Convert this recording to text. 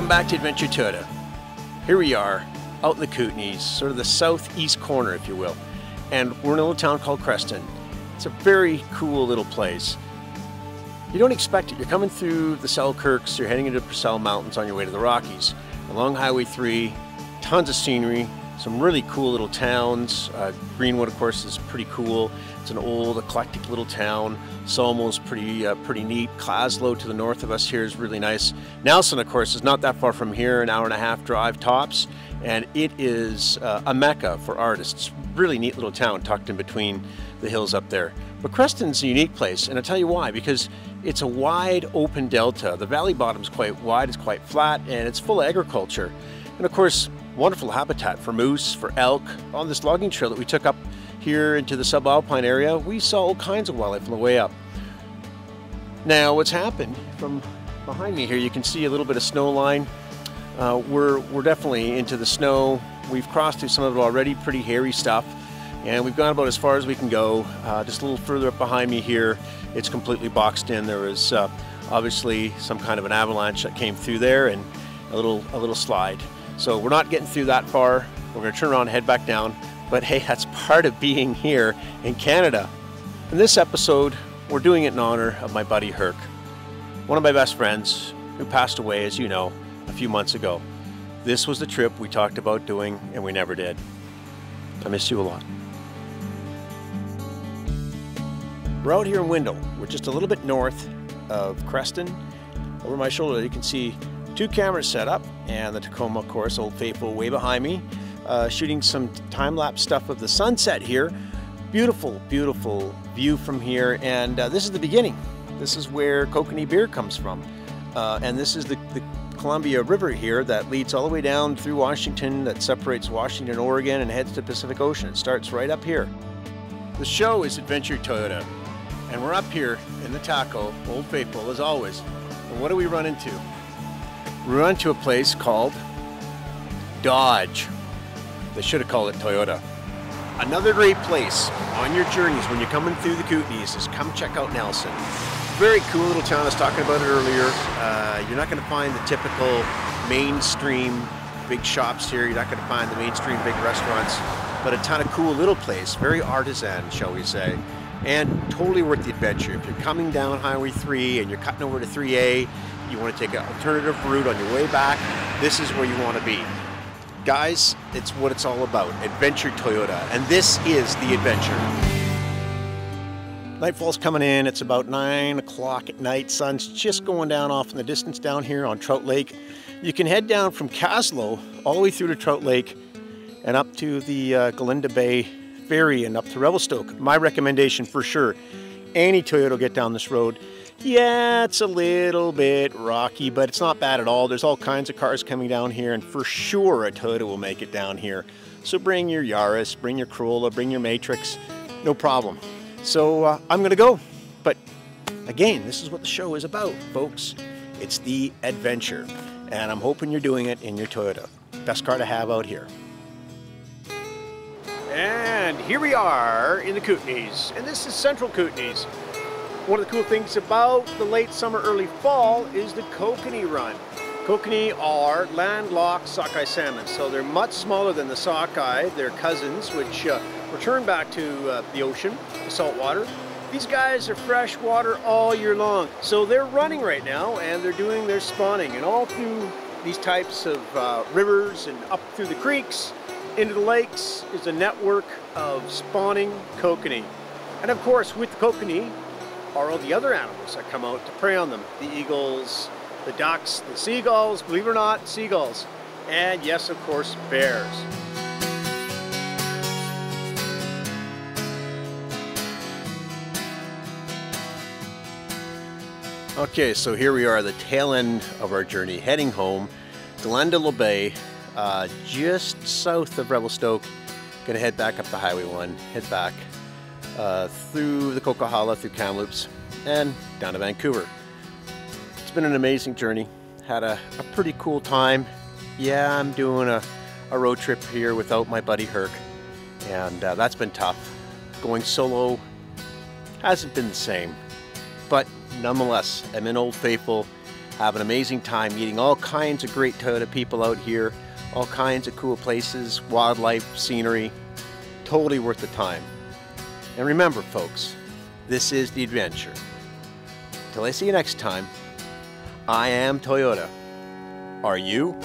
Welcome back to Adventure Toyota. Here we are out in the Kootenays, sort of the southeast corner if you will, and we're in a little town called Creston. It's a very cool little place. You don't expect it. You're coming through the Selkirks, you're heading into the Purcell Mountains on your way to the Rockies. Along Highway 3, tons of scenery, some really cool little towns. Greenwood, of course, is pretty cool. It's an old, eclectic little town. Solmo's pretty neat. Klaslow to the north of us here is really nice. Nelson, of course, is not that far from here, an hour-and-a-half drive tops, and it is a mecca for artists. Really neat little town tucked in between the hills up there. But Creston's a unique place, and I'll tell you why, because it's a wide open delta. The valley bottom's quite wide, it's quite flat, and it's full of agriculture. And of course, wonderful habitat for moose, for elk. On this logging trail that we took up here into the subalpine area, we saw all kinds of wildlife on the way up. Now, what's happened, from behind me here, you can see a little bit of snow line. We're definitely into the snow. We've crossed through some of it already, pretty hairy stuff. And we've gone about as far as we can go. Just a little further up behind me here, it's completely boxed in. There was obviously some kind of an avalanche that came through there, and a little slide. So we're not getting through that far. We're going to turn around and head back down. But hey, that's part of being here in Canada. In this episode, we're doing it in honor of my buddy Herc, one of my best friends who passed away, as you know, a few months ago. This was the trip we talked about doing, and we never did. I miss you a lot. We're out here in Wendell. We're just a little bit north of Creston. Over my shoulder, you can see two cameras set up, and the Tacoma, of course, Old Faithful, way behind me, shooting some time-lapse stuff of the sunset here. Beautiful, beautiful view from here, and this is the beginning. This is where Kootenay beer comes from, and this is the Columbia River here that leads all the way down through Washington, that separates Washington, Oregon, and heads to the Pacific Ocean. It starts right up here. The show is Adventure Toyota, and we're up here in the Taco, Old Faithful, as always. And what do we run into? We run into a place called Dodge. They should have called it Toyota. Another great place on your journeys when you're coming through the Kootenays is come check out Nelson. Very cool little town. I was talking about it earlier. You're not going to find the typical mainstream big shops here. You're not going to find the mainstream big restaurants, but a ton of cool little place. Very artisan, shall we say. And totally worth the adventure. If you're coming down Highway 3 and you're cutting over to 3A, you want to take an alternative route on your way back, this is where you want to be. Guys, it's what it's all about. Adventure Toyota. And this is the adventure. Nightfall's coming in. It's about 9 o'clock at night. Sun's just going down off in the distance down here on Trout Lake. You can head down from Klaslow all the way through to Trout Lake and up to the Galinda Bay Ferry and up to Revelstoke. My recommendation for sure. Any Toyota will get down this road. Yeah, it's a little bit rocky, but it's not bad at all. There's all kinds of cars coming down here, and for sure a Toyota will make it down here. So bring your Yaris, bring your Corolla, bring your Matrix, no problem. So I'm going to go. But again, this is what the show is about, folks. It's the adventure, and I'm hoping you're doing it in your Toyota. Best car to have out here. And here we are in the Kootenays, and this is Central Kootenays. One of the cool things about the late summer, early fall is the Kootenay run. Kootenay are landlocked sockeye salmon, so they're much smaller than the sockeye. They're cousins, which return back to the ocean, the salt water. These guys are freshwater all year long, so they're running right now, and they're doing their spawning. And all through these types of rivers and up through the creeks, into the lakes, is a network of spawning Kootenay. And of course, with the Kootenay are all the other animals that come out to prey on them. The eagles, the ducks, the seagulls, believe it or not, seagulls. And yes, of course, bears. Okay, so here we are, the tail end of our journey, heading home. Galinda Bay, just south of Revelstoke. Gonna head back up the Highway 1, head back through the Coquihalla, through Kamloops, and down to Vancouver. It's been an amazing journey. Had a pretty cool time. Yeah, I'm doing a road trip here without my buddy Herc, and that's been tough. Going solo hasn't been the same, but nonetheless, I'm in Old Faithful, Have an amazing time meeting all kinds of great Toyota people out here, all kinds of cool places, wildlife, scenery. Totally worth the time. And remember, folks, this is the adventure. Till I see you next time, I am Toyota. Are you?